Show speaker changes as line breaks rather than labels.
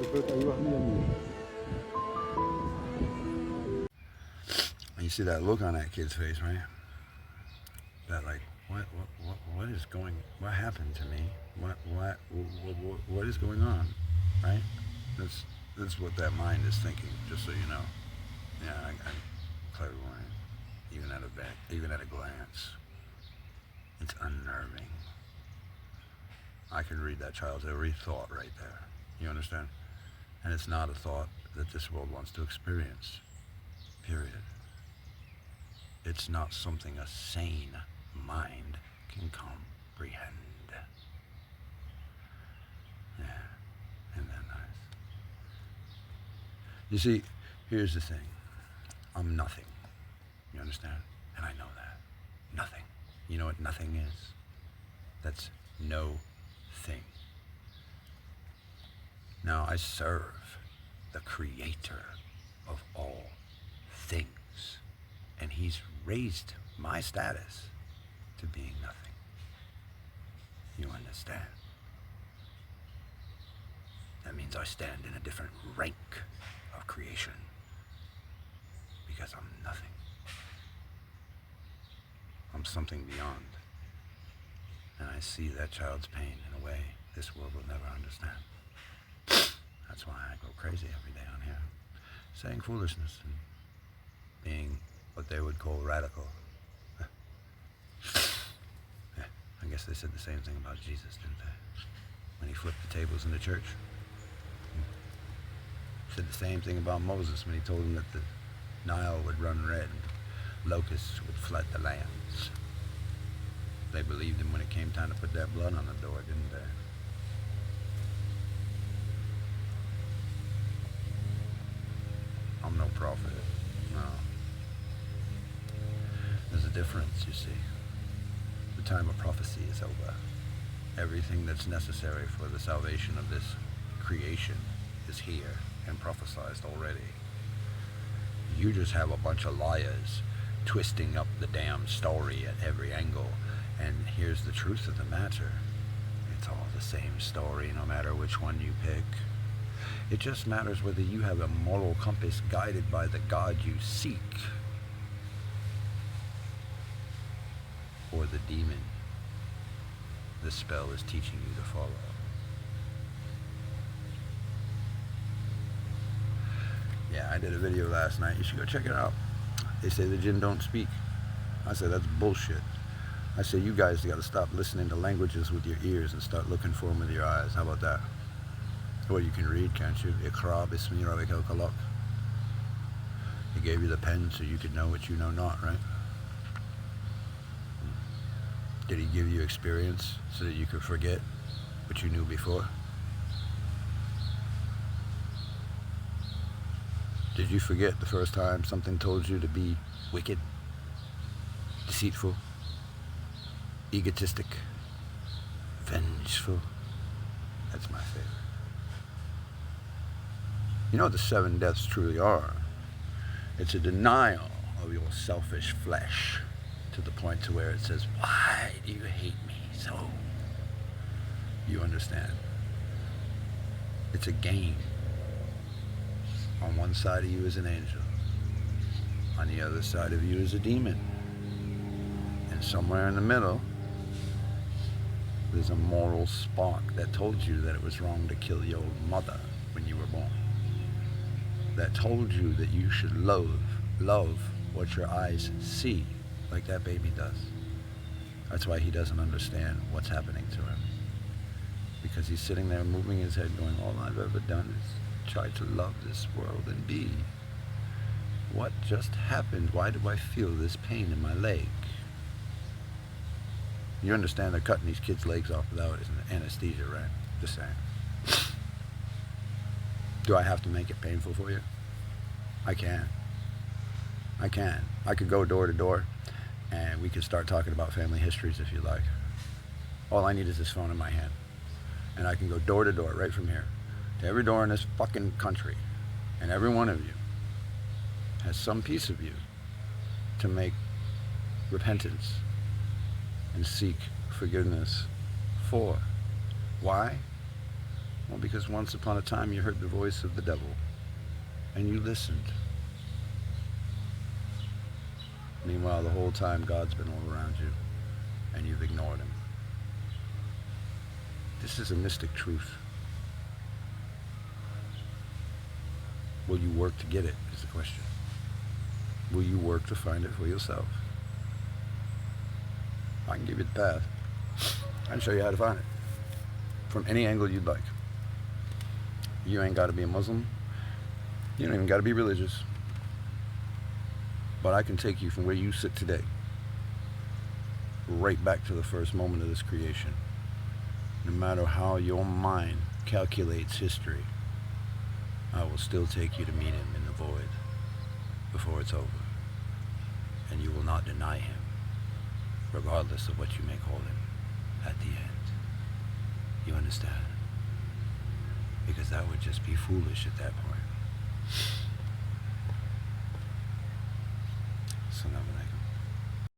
You see that look on that kid's face, right? That like, what is going? What happened to me? What is going on? Right? That's what that mind is thinking. Just so you know. Yeah, I'm clairvoyant. Even at a glance, it's unnerving. I can read that child's every thought right there. You understand? And it's not a thought that this world wants to experience. Period. It's not something a sane mind can comprehend. Yeah, isn't that nice? You see, here's the thing. I'm nothing. You understand? And I know that. Nothing. You know what nothing is? That's no thing. Now I serve the creator of all things. And he's raised my status to being nothing. You understand? That means I stand in a different rank of creation. Because I'm nothing. I'm something beyond. And I see that child's pain in a way this world will never understand. That's why I go crazy every day on here, saying foolishness and being what they would call radical. Yeah, I guess they said the same thing about Jesus, didn't they? When he flipped the tables in the church. Said the same thing about Moses when he told him that the Nile would run red and locusts would flood the lands. They believed him when it came time to put that blood on the door, didn't they? I'm no prophet, no. There's a difference, you see. The time of prophecy is over. Everything that's necessary for the salvation of this creation is here and prophesized already. You just have a bunch of liars twisting up the damn story at every angle. And here's the truth of the matter. It's all the same story, no matter which one you pick. It just matters whether you have a moral compass guided by the God you seek, or the demon the spell is teaching you to follow. Yeah, I did a video last night. You should go check it out. They say the jinn don't speak. I said, that's bullshit. I say, you guys got to stop listening to languages with your ears and start looking for them with your eyes. How about that? Well, you can read, can't you? Iqra bismi rabbikal khalaq. He gave you the pen so you could know what you know not, right? Did he give you experience so that you could forget what you knew before? Did you forget the first time something told you to be wicked, deceitful, egotistic, vengeful? That's my favorite. You know what the 7 deaths truly are? It's a denial of your selfish flesh to the point to where it says, why do you hate me so? You understand? It's a game. On one side of you is an angel. On the other side of you is a demon. And somewhere in the middle, there's a moral spark that told you that it was wrong to kill your mother when you were born. That told you that you should love what your eyes see, like that baby does. That's why he doesn't understand what's happening to him. Because he's sitting there moving his head going, all I've ever done is try to love this world and be. What just happened? Why do I feel this pain in my leg? You understand they're cutting these kids' legs off without anesthesia, right? Just saying. Do I have to make it painful for you? I can. I can. I could go door to door and we could start talking about family histories if you like. All I need is this phone in my hand. And I can go door to door right from here to every door in this fucking country. And every one of you has some piece of you to make repentance and seek forgiveness for. Why? Well, because once upon a time you heard the voice of the devil and you listened. Meanwhile, the whole time God's been all around you and you've ignored him. This is a mystic truth. Will you work to get it, is the question. Will you work to find it for yourself? I can give you the path. I can show you how to find it from any angle you'd like. You ain't got to be a Muslim. You don't even got to be religious. But I can take you from where you sit today right back to the first moment of this creation. No matter how your mind calculates history, I will still take you to meet him in the void before it's over. And you will not deny him, regardless of what you may call him, at the end. You understand? Because that would just be foolish at that point. So now